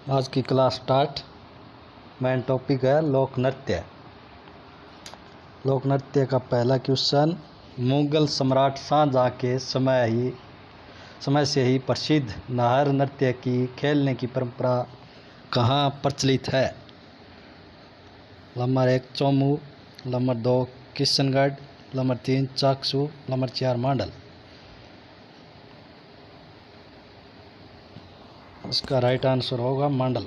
आज की class start. Main topic है लोक नृत्य। लोक नृत्य का पहला क्वेश्चन, मुगल सम्राट शाहजहां के समय से ही प्रसिद्ध नाहर नृत्य की खेलने की परंपरा कहाँ प्रचलित है? Number 1 Chomu, number 2 Kishangarh, number 3 Chaksu, number 4 Mandal. इसका राइट आंसर होगा मांडल।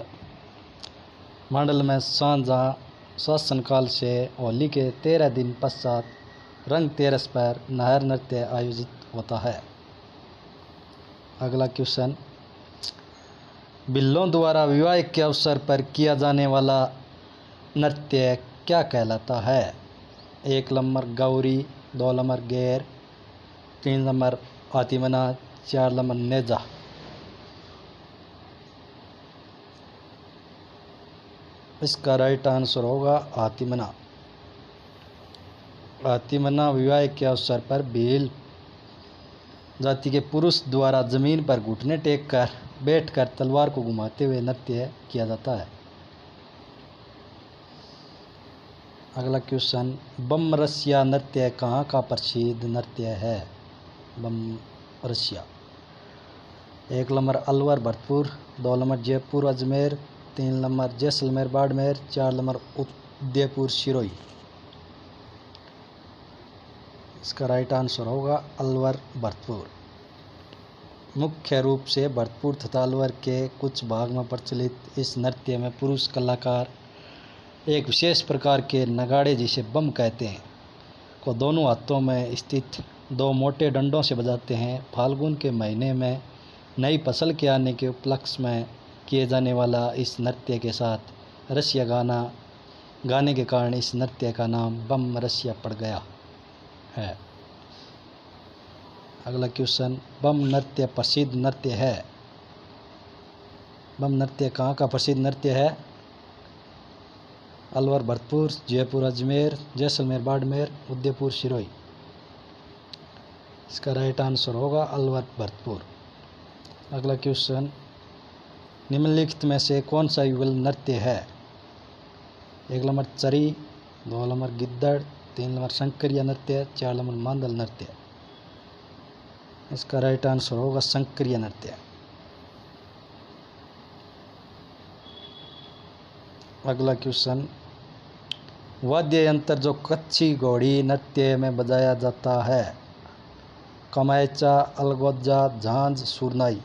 मांडल में शाहजहां शासनकाल से होली के 13 दिन पश्चात रंग तेरस पर नाहर नृत्य आयोजित होता है। अगला क्वेश्चन, बिल्लों द्वारा विवाह के अवसर पर किया जाने वाला नृत्य क्या कहलाता है? 1 नंबर गौरी, 2 नंबर गेर, 3 नंबर आतिमना, 4 नंबर नेजा। इसका राइट आंसर होगा आतिमना। आतिमना विवाह के अवसर पर भील जाति के पुरुष द्वारा जमीन पर घुटने टेक कर बैठकर तलवार को घुमाते हुए नृत्य किया जाता है। अगला क्वेश्चन, बमरसिया नृत्य कहाँ का प्रसिद्ध नृत्य है? बमरसिया 1 number Alwar Bharatpur, 2 number Jaipur Ajmer, 3 number Jaisalmer Barmer, 4 number Udaipur Sirohi. इसका राइट आंसर होगा अलवर भरतपुर। मुख्य रूप से भरतपुर तथा अलवर के कुछ भाग में प्रचलित इस नृत्य में पुरुष कलाकार एक विशेष प्रकार के नगाड़े, जिसे बम कहते हैं, को दोनों हाथों में स्थित 2 मोटे डंडों से बजाते हैं। फाल्गुन के महीने में नई फसल के आने के उपलक्ष्य में किए जाने वाला इस नृत्य के साथ रसिया गाने के कारण इस नृत्य का नाम बम रसिया पड़ गया है। अगला क्वेश्चन, बम नृत्य प्रसिद्ध नृत्य है। बम नृत्य कहाँ का प्रसिद्ध नृत्य है? अलवर भरतपुर, जयपुर अजमेर, जैसलमेर बाड़मेर, उदयपुर सिरोही। इसका राइट आंसर होगा अलवर भरतपुर। अगला क्वेश्चन, निम्नलिखित में से कौन सा युगल नृत्य है? 1 नंबर चरी, 2 नंबर गिद्दड़, 3 नंबर शंकरिया नृत्य, 4 नंबर मांदल नृत्य। इसका राइट आंसर होगा शंकरिया नृत्य। अगला क्वेश्चन, वाद्य यंत्र जो कच्छी घोड़ी नृत्य में बजाया जाता है? कमायचा, अलगोजा, झांझ, सुरनाई।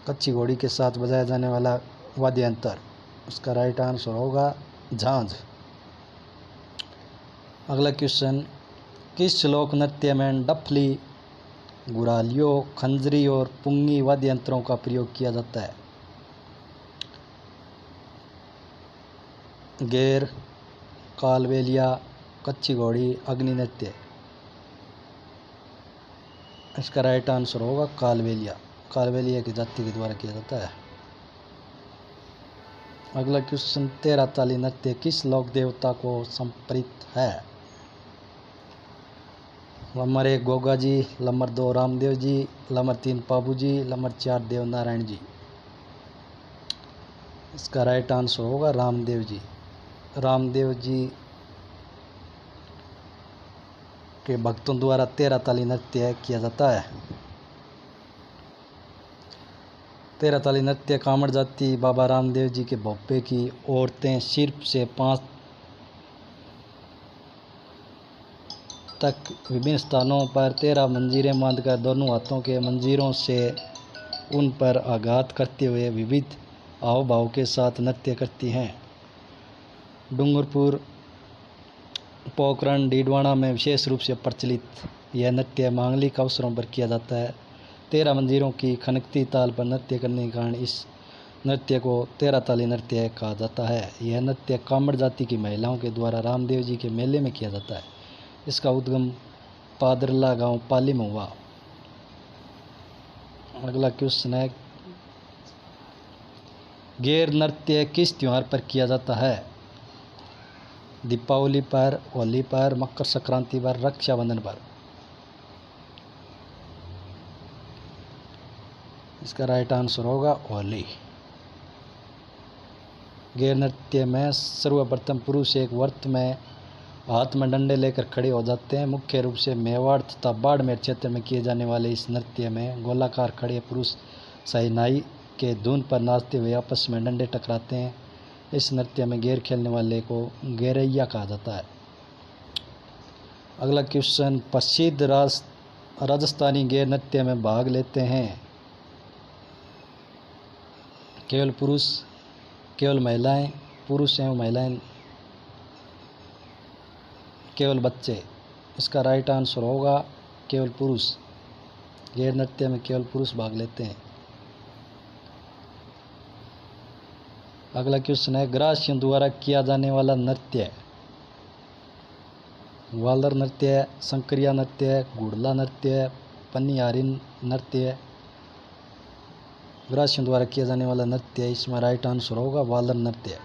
कच्छी घोड़ी के साथ बजाया जाने वाला वाद्य यंत्र, उसका राइट आंसर होगा झांझ। अगला क्वेश्चन, किस लोक नृत्य में डफली, गुरालियों, खंजरी और पुंगी वाद्य यंत्रों का प्रयोग किया जाता है? गेर, कालबेलिया, कच्छी घोड़ी, अग्नि नृत्य। इसका राइट आंसर होगा कालबेलिया। कालबेलिया की जाति के द्वारा किया जाता है। अगला क्वेश्चन, 13 ताली नृत्य किस लोक देवता को समर्पित है? Number 1 Goga ji, number 2 Ramdev ji, number 3 Pabu जी, नंबर 4 देवनारायण जी। इसका राइट आंसर होगा रामदेव जी। रामदेव जी के भक्तों द्वारा 13 ताली नृत्य किया जाता है। 13 ताली नृत्य कामड़ जाति बाबा रामदेव जी के भोपे की औरतें सिर से 5 तक विभिन्न स्थानों पर 13 मंजीरें बांधकर दोनों हाथों के मंजीरों से उन पर आघात करते हुए विविध हाव भाव के साथ नृत्य करती हैं। डूंगरपुर, पोखरण, डीडवाना में विशेष रूप से प्रचलित यह नृत्य मांगलिक अवसरों पर किया जाता है। 13 मंजीरों की खनकती ताल पर नृत्य करने के कारण इस नृत्य को 13 ताली नृत्य कहा जाता है। यह नृत्य कामड़ जाति की महिलाओं के द्वारा रामदेव जी के मेले में किया जाता है। इसका उद्गम पादरला गांव पाली में हुआ। अगला क्वेश्चन है, गेर नृत्य किस त्योहार पर किया जाता है? दीपावली पर, होली पर, मकर संक्रांति पर, रक्षाबंधन पर। इसका राइट आंसर होगा होली। गैर नृत्य में सर्वप्रथम पुरुष एक वर्त में हाथ में डंडे लेकर खड़े हो जाते हैं। मुख्य रूप से मेवाड़ तथा बाड़मेर क्षेत्र में किए जाने वाले इस नृत्य में गोलाकार खड़े पुरुष शहनाई के धुन पर नाचते हुए आपस में डंडे टकराते हैं। इस नृत्य में गैर खेलने वाले को गैरैया कहा जाता है। अगला क्वेश्चन, प्रसिद्ध राजस्थानी गैर नृत्य में भाग लेते हैं केवल पुरुष, केवल महिलाएं, पुरुष एवं महिलाएं, केवल बच्चे। इसका राइट आंसर होगा केवल पुरुष। गैर नृत्य में केवल पुरुष भाग लेते हैं। अगला क्वेश्चन है, ग्रासियों द्वारा किया जाने वाला नृत्य वालर नृत्य, संक्रिया नृत्य, गुड़ला नृत्य, पनियारी नृत्य। ग्रासियों द्वारा किया जाने वाला नृत्य, इसमें राइट आंसर होगा वालर नृत्य।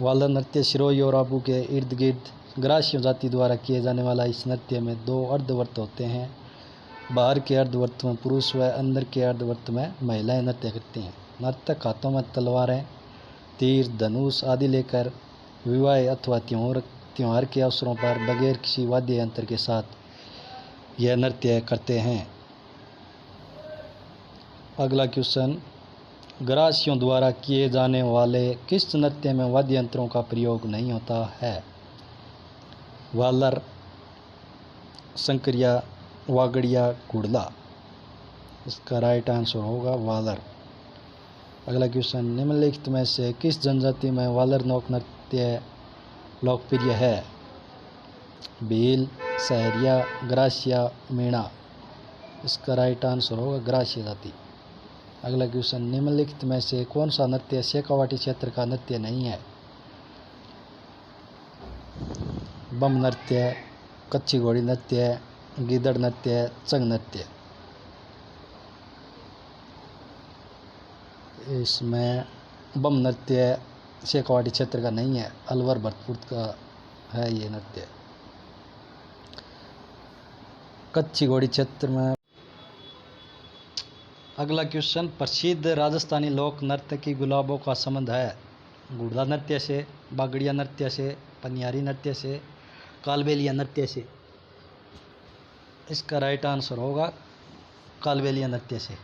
वालर नृत्य सिरोही और आबू के इर्द गिर्द ग्रासियों जाति द्वारा किए जाने वाला इस नृत्य में 2 अर्धवर्त होते हैं। बाहर के अर्धवर्त में पुरुष व अंदर के अर्धवर्त में महिलाएं नृत्य करती हैं। नर्तक हाथों में तलवारें, तीर, धनुष आदि लेकर विवाह अथवा त्योहार के अवसरों पर बगैर किसी वाद्य यंत्र के साथ यह नृत्य करते हैं। अगला क्वेश्चन, ग्रासियों द्वारा किए जाने वाले किस नृत्य में वाद्य यंत्रों का प्रयोग नहीं होता है? वालर, संक्रिया, वागड़िया, गुड़ला। इसका राइट आंसर होगा वालर। अगला क्वेश्चन, निम्नलिखित में से किस जनजाति में वालर लोक नृत्य लोकप्रिय है? भील, सहरिया, ग्रासिया, मीणा। इसका राइट आंसर होगा ग्रासिया जाति। अगला क्वेश्चन, निम्नलिखित में से कौन सा नृत्य शेखावाटी क्षेत्र का नृत्य नहीं है? बम नृत्य, कच्ची घोड़ी नृत्य, गीदड़ नृत्य, चंग नृत्य। इसमें बम नृत्य शेखावाटी क्षेत्र का नहीं है, अलवर भरतपुर का है ये नृत्य। कच्ची घोड़ी क्षेत्र में। अगला क्वेश्चन, प्रसिद्ध राजस्थानी लोक नृत्य की गुलाबों का संबंध है? गुड़ला नृत्य से, बागड़िया नृत्य से, पनियारी नृत्य से, कालबेलिया नृत्य से। इसका राइट आंसर होगा कालबेलिया नृत्य से।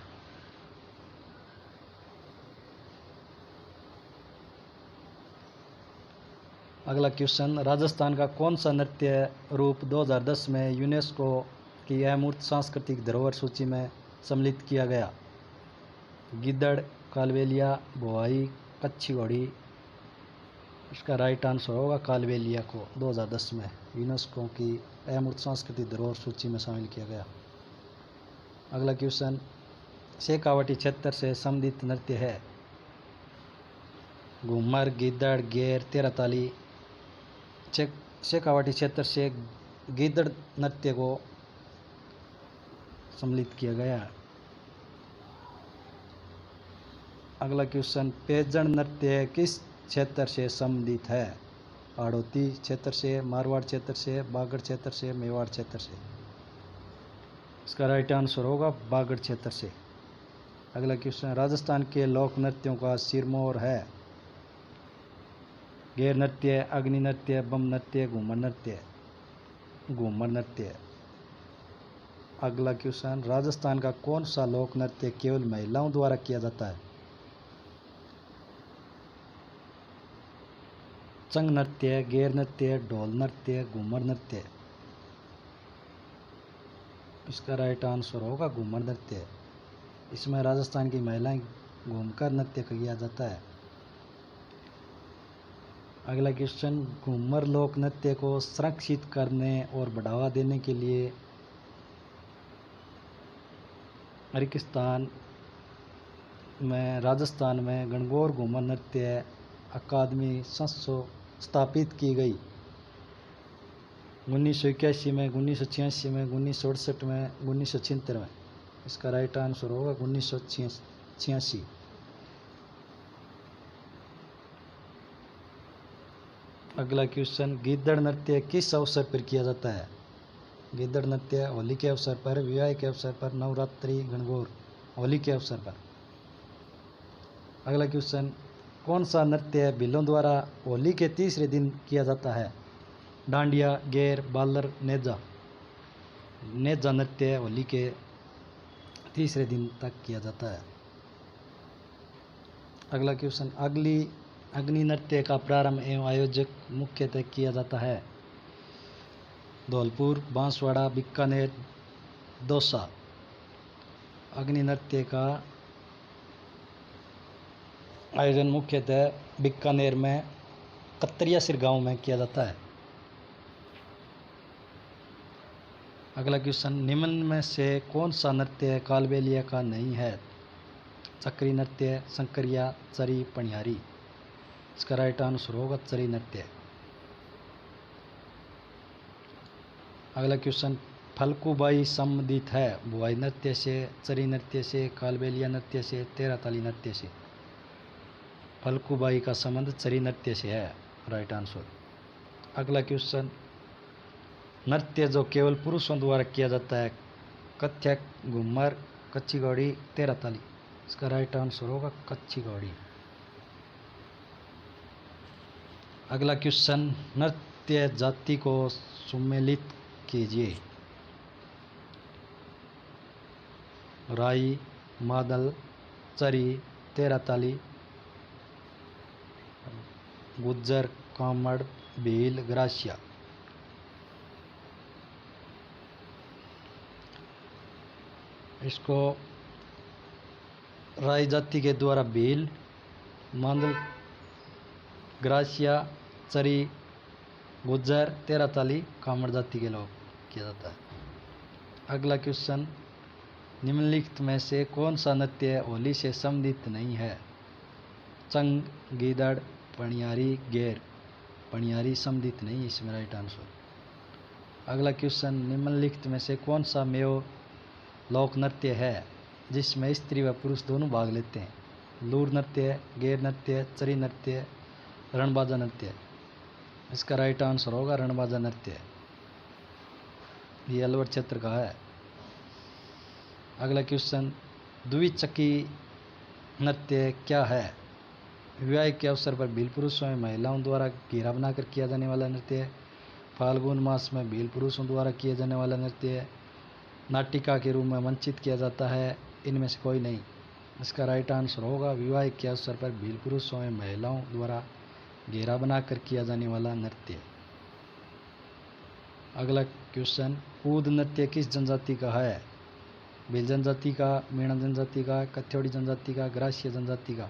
अगला क्वेश्चन, राजस्थान का कौन सा नृत्य रूप 2010 में यूनेस्को की अमूर्त सांस्कृतिक धरोहर सूची में सम्मिलित किया गया? गिद्दड़, कालबेलिया, भोआई, कच्ची घोड़ी। इसका राइट आंसर होगा कालबेलिया को 2010 में यूनेस्को की अमूर्त सांस्कृतिक धरोहर सूची में शामिल किया गया। अगला क्वेश्चन, शेखावाटी क्षेत्र से संबंधित नृत्य है? घूमर, गिद्दड़, गेर, तेराताली। शेखावाटी क्षेत्र से गिद्दड़ नृत्य को सम्मिलित किया गया। अगला क्वेश्चन, पैंजण नृत्य किस क्षेत्र से संबंधित है? हाड़ौती क्षेत्र से, मारवाड़ क्षेत्र से, बागड़ क्षेत्र से, मेवाड़ क्षेत्र से। इसका राइट आंसर होगा बागड़ क्षेत्र से। अगला क्वेश्चन, राजस्थान के लोक नृत्यों का सिरमौर है? गैर नृत्य, अग्नि नृत्य, बम नृत्य, घूमर नृत्य। घूमर नृत्य। अगला क्वेश्चन, राजस्थान का कौन सा लोक नृत्य केवल महिलाओं द्वारा किया जाता है? चंग नृत्य, गैर नृत्य, ढोल नृत्य, घूमर नृत्य। इसका राइट आंसर होगा घूमर नृत्य। इसमें राजस्थान की महिलाएं घूमकर नृत्य किया जाता है। अगला क्वेश्चन, घूमर लोक नृत्य को संरक्षित करने और बढ़ावा देने के लिए राजस्थान में गणगौर घूमर नृत्य अकादमी स्थापित की गई। 1981 में, 1986 में, 1968 में, 1976 में। इसका राइट आंसर होगा 1986। अगला क्वेश्चन, गिद्दड़ नृत्य किस अवसर पर किया जाता है? गिद्दड़ नृत्य होली के अवसर पर, विवाह के अवसर पर, नवरात्रि, गणगौर होली के अवसर पर। अगला क्वेश्चन, कौन सा नृत्य भीलों द्वारा होली के तीसरे दिन किया जाता है? डांडिया, गेर, बालर, नेजा। नेजा नृत्य होली के तीसरे दिन तक किया जाता है। अगला क्वेश्चन, अग्नि नृत्य का प्रारंभ एवं आयोजक मुख्यतः किया जाता है? धौलपुर, बांसवाड़ा, बीकानेर, दौसा। अग्नि नृत्य का आयोजन मुख्यतः बीकानेर में कतरियासिर गांव में किया जाता है। अगला क्वेश्चन, निम्न में से कौन सा नृत्य कालबेलिया का नहीं है? चक्री नृत्य, शंकरिया, चरी, पनिहारी। इसका राइट आंसर होगा चरी नृत्य। अगला क्वेश्चन, फल्गुबाई संबंधित है? बुआई नृत्य से, चरी नृत्य से, कालबेलिया नृत्य से, तेराताली नृत्य से। फल्गुबाई का संबंध चरी नृत्य से है, राइट आंसर। अगला क्वेश्चन, नृत्य जो केवल पुरुषों द्वारा किया जाता है? कथक, घूमर, कच्ची घोड़ी, तेराताली। इसका राइट आंसर होगा कच्ची घोड़ी। अगला क्वेश्चन, नृत्य जाति को सम्मिलित कीजिए। राई, मादल, चरी, तेराताली, गुज्जर, कामड़, भील, ग्रासिया। इसको राई जाति के द्वारा भील, मादल, ग्रासिया, चरी, गुज्जर, तेराताली, कामड़ जाति के लोग किया जाता है। अगला क्वेश्चन, निम्नलिखित में से कौन सा नृत्य होली से संबंधित नहीं है? चंग, गीदड़, पनिहारी, गेर। पनिहारी संबंधित नहीं, इसमें राइट आंसर। अगला क्वेश्चन, निम्नलिखित में से कौन सा मेयो लोक नृत्य है जिसमें स्त्री व पुरुष दोनों भाग लेते हैं? लूर नृत्य, गेर नृत्य, चरी नृत्य, रणबाजा नृत्य। इसका राइट आंसर होगा रणबाजा नृत्य। ये अलवर क्षेत्र का है। अगला क्वेश्चन, द्विचक्री नृत्य क्या है? विवाह के अवसर पर भील पुरुषों एवं महिलाओं द्वारा घेरा बनाकर किया जाने वाला नृत्य है। फाल्गुन मास में भील पुरुषों द्वारा किया जाने वाला नृत्य है। नाटिका के रूप में मंचित किया जाता है। इनमें से कोई नहीं। इसका राइट आंसर होगा विवाह के अवसर पर भील पुरुषों एवं महिलाओं द्वारा घेरा बनाकर किया जाने वाला नृत्य। अगला क्वेश्चन, कूद नृत्य किस जनजाति का है? भील जनजाति का, मीणा जनजाति का, कथ्यौड़ी जनजाति का, ग्रासिया जनजाति का।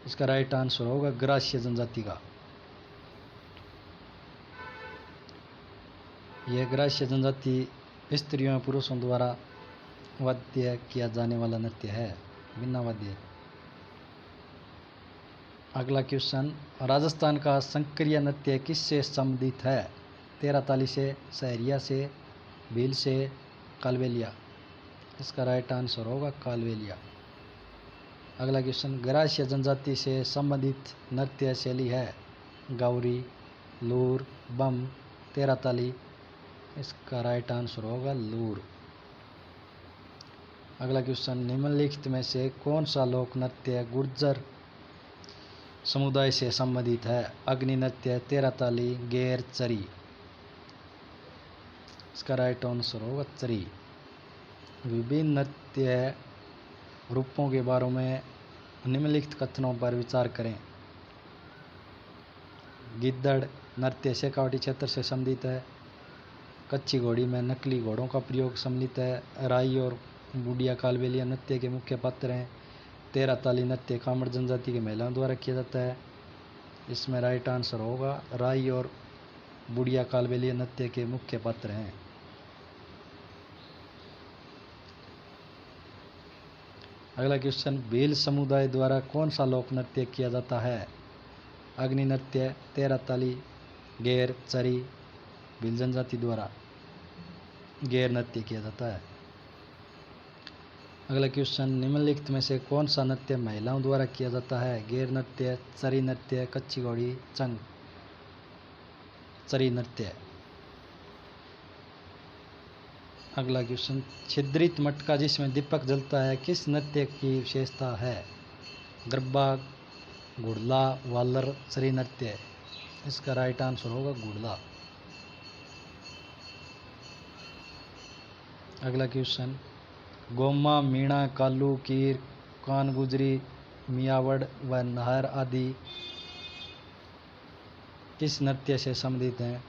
इसका राइट आंसर होगा ग्रासिया जनजाति का। यह ग्रासिया जनजाति स्त्रियों और पुरुषों द्वारा वाद्य किया जाने वाला नृत्य है, बिना वाद्य। अगला क्वेश्चन, राजस्थान का शंकरिया नृत्य किससे संबंधित है? तेराताली से, सहरिया से, भील से, कालबेलिया। इसका राइट आंसर होगा कालबेलिया। अगला क्वेश्चन, ग्रासिया जनजाति से संबंधित नृत्य शैली है? गाउरी, लूर, बम, तेराताली। इसका राइट आंसर होगा लूर। अगला क्वेश्चन, निम्नलिखित में से कौन सा लोक नृत्य गुर्जर समुदाय से संबंधित है? अग्नि नृत्य, तेराताली, गेर, चरी। इसका राइट आंसर होगा चरी। विभिन्न नृत्य रूपों के बारे में निम्नलिखित कथनों पर विचार करें। गिद्दड़ नृत्य शेखावटी क्षेत्र से संबंधित है। कच्ची घोड़ी में नकली घोड़ों का प्रयोग सम्मिलित है। राई और बुढ़िया कालबेलिया नृत्य के मुख्य पात्र हैं। तेराताली नृत्य कामड़ जनजाति की महिलाओं द्वारा किया जाता है। इसमें राइट आंसर होगा राई और बुढ़िया कालबेलिया नृत्य के मुख्य पात्र हैं। अगला क्वेश्चन, भील समुदाय द्वारा कौन सा लोक नृत्य किया जाता है? अग्नि नृत्य, तेराताली, गेर, चरी। भील जनजाति द्वारा गेर नृत्य किया जाता है। अगला क्वेश्चन, निम्नलिखित में से कौन सा नृत्य महिलाओं द्वारा किया जाता है? गेर नृत्य, चरी नृत्य, कच्ची घोड़ी, चंग। चरी नृत्य। अगला क्वेश्चन, छिद्रित मटका जिसमें दीपक जलता है किस नृत्य की विशेषता है? गरबा, गुड़ला, वालर, श्री नृत्य। इसका राइट आंसर होगा गुड़ला। अगला क्वेश्चन, गोमा, मीणा, कालू, कीर, कान गुजरी, मियावड़ व नाहर आदि किस नृत्य से संबंधित हैं?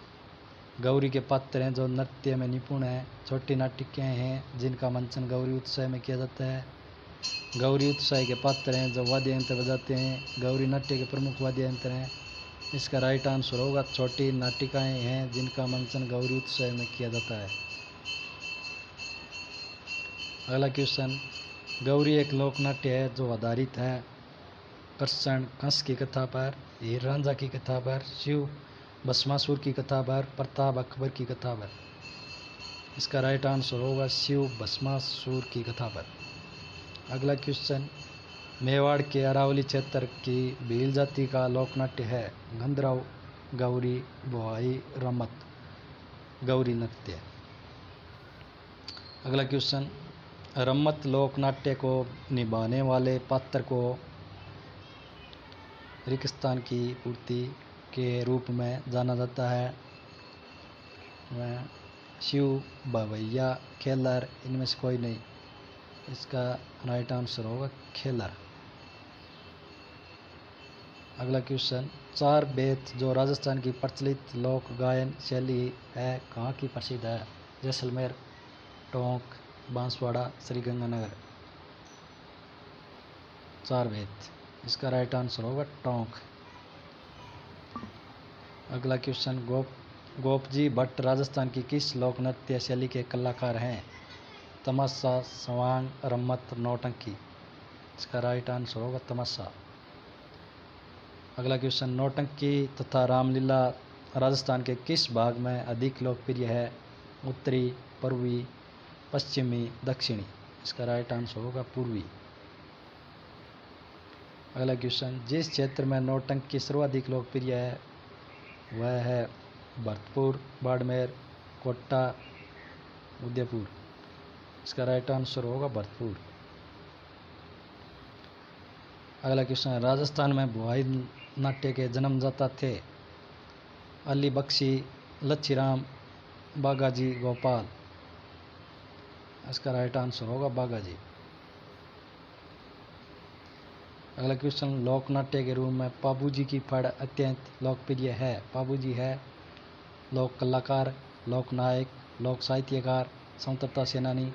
गौरी के पात्र हैं जो नृत्य में निपुण हैं। छोटी नाटिकाएँ हैं जिनका मंचन गौरी उत्सव में किया जाता है। गौरी उत्सव के पात्र हैं जो वाद्य यंत्र बजाते हैं। गौरी नाट्य के प्रमुख वाद्य यंत्र हैं। इसका राइट आंसर होगा छोटी नाटिकाएँ हैं जिनका मंचन गौरी उत्सव में किया जाता है। अगला क्वेश्चन, गौरी एक लोक नाट्य है जो आधारित है कृष्ण कंस की कथा पर, हीर रांझा की कथा पर, शिव भस्मासुर की कथा पर, प्रताप अकबर की कथा पर। इसका राइट आंसर होगा शिव भस्मासुर की कथा पर। अगला क्वेश्चन, मेवाड़ के अरावली क्षेत्र की भील जाति का लोकनाट्य है गंधर्व, गौरी, बुआई, रमत, गौरी नृत्य। अगला क्वेश्चन, रमत लोकनाट्य को निभाने वाले पात्र को रिक्तस्थान की पूर्ति के रूप में जाना जाता है। वह शिव, भवैया, खेलर, इनमें से कोई नहीं। इसका राइट आंसर होगा खेलर। अगला क्वेश्चन, चार बेत जो राजस्थान की प्रचलित लोक गायन शैली है कहाँ की प्रसिद्ध है? जैसलमेर, टोंक, बांसवाड़ा, श्रीगंगानगर। चार बेत। इसका राइट आंसर होगा टोंक। अगला क्वेश्चन, गोपजी भट्ट राजस्थान की किस लोक नृत्य शैली के कलाकार हैं? तमाशा, सवांग, रम्मत, नौटंकी। इसका राइट आंसर होगा तमाशा। अगला क्वेश्चन, नौटंकी तथा रामलीला राजस्थान के किस भाग में अधिक लोकप्रिय है? उत्तरी, पूर्वी, पश्चिमी, दक्षिणी। इसका राइट आंसर होगा पूर्वी। अगला क्वेश्चन, जिस क्षेत्र में नौटंकी सर्वाधिक लोकप्रिय है वह है भरतपुर, बाड़मेर, कोटा, उदयपुर। इसका राइट आंसर होगा भरतपुर। अगला क्वेश्चन, राजस्थान में बुआई नाट्य के जन्मदाता थे अली बख्शी, लच्छीराम, बागाजी गोपाल। इसका राइट आंसर होगा बागाजी। अगला क्वेश्चन, लोक नाट्य के रूप में पाबूजी की फड़ अत्यंत लोकप्रिय है। पाबूजी है लोक कलाकार, लोक नायक, लोक साहित्यकार, स्वतंत्रता सेनानी।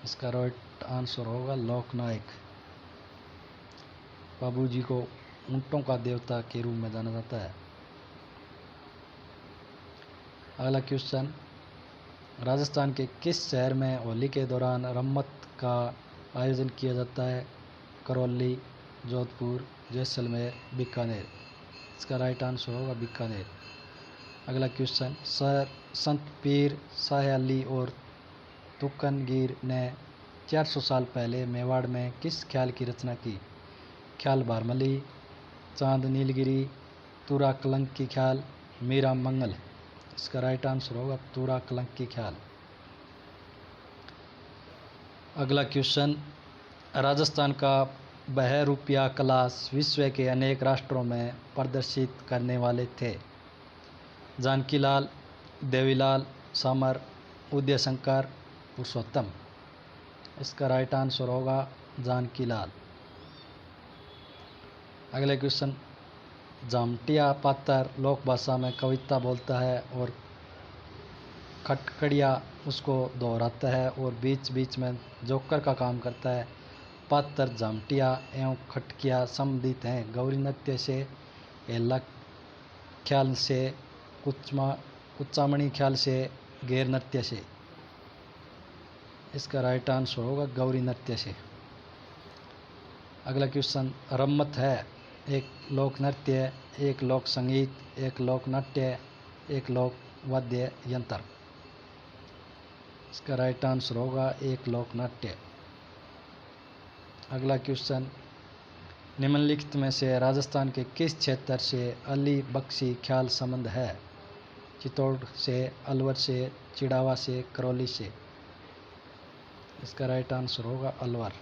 इसका राइट आंसर होगा लोक नायक। पाबूजी को ऊंटों का देवता के रूप में जाना जाता है। अगला क्वेश्चन, राजस्थान के किस शहर में होली के दौरान रम्मत का आयोजन किया जाता है? करौली, जोधपुर, जैसलमेर, बीकानेर। इसका राइट आंसर होगा बीकानेर। अगला क्वेश्चन, सर संत पीर शाह अली और तुकनगीर ने 400 साल पहले मेवाड़ में किस ख्याल की रचना की? ख्याल बारमली, चांद नीलगिरी, तुरा कलंक की ख्याल, मीरा मंगल। इसका राइट आंसर होगा तुरा कलंक की ख्याल। अगला क्वेश्चन, राजस्थान का बहरूपिया कला विश्व के अनेक राष्ट्रों में प्रदर्शित करने वाले थे जानकीलाल, देवीलाल, सामर, उदयशंकर, पुरुषोत्तम। इसका राइट आंसर होगा जानकीलाल। अगला क्वेश्चन, जामटिया पात्र लोक भाषा में कविता बोलता है और खटखड़िया उसको दोहराता है और बीच बीच में जोकर का काम करता है। पात्र जामटिया एवं खटकिया संबंधित हैं गौरी नृत्य से, एला ख्याल से, कुच्चामणी ख्याल से, गैर नृत्य से। इसका राइट आंसर होगा गौरी नृत्य से। अगला क्वेश्चन, रम्मत है एक लोक नृत्य, एक लोक संगीत, एक लोक नाट्य, एक लोक वाद्य यंत्र। इसका राइट आंसर होगा एक लोक नाट्य। अगला क्वेश्चन, निम्नलिखित में से राजस्थान के किस क्षेत्र से अली बख्शी ख्याल संबंध है? चित्तौड़ से, अलवर से, चिड़ावा से, करौली से। इसका राइट आंसर होगा अलवर।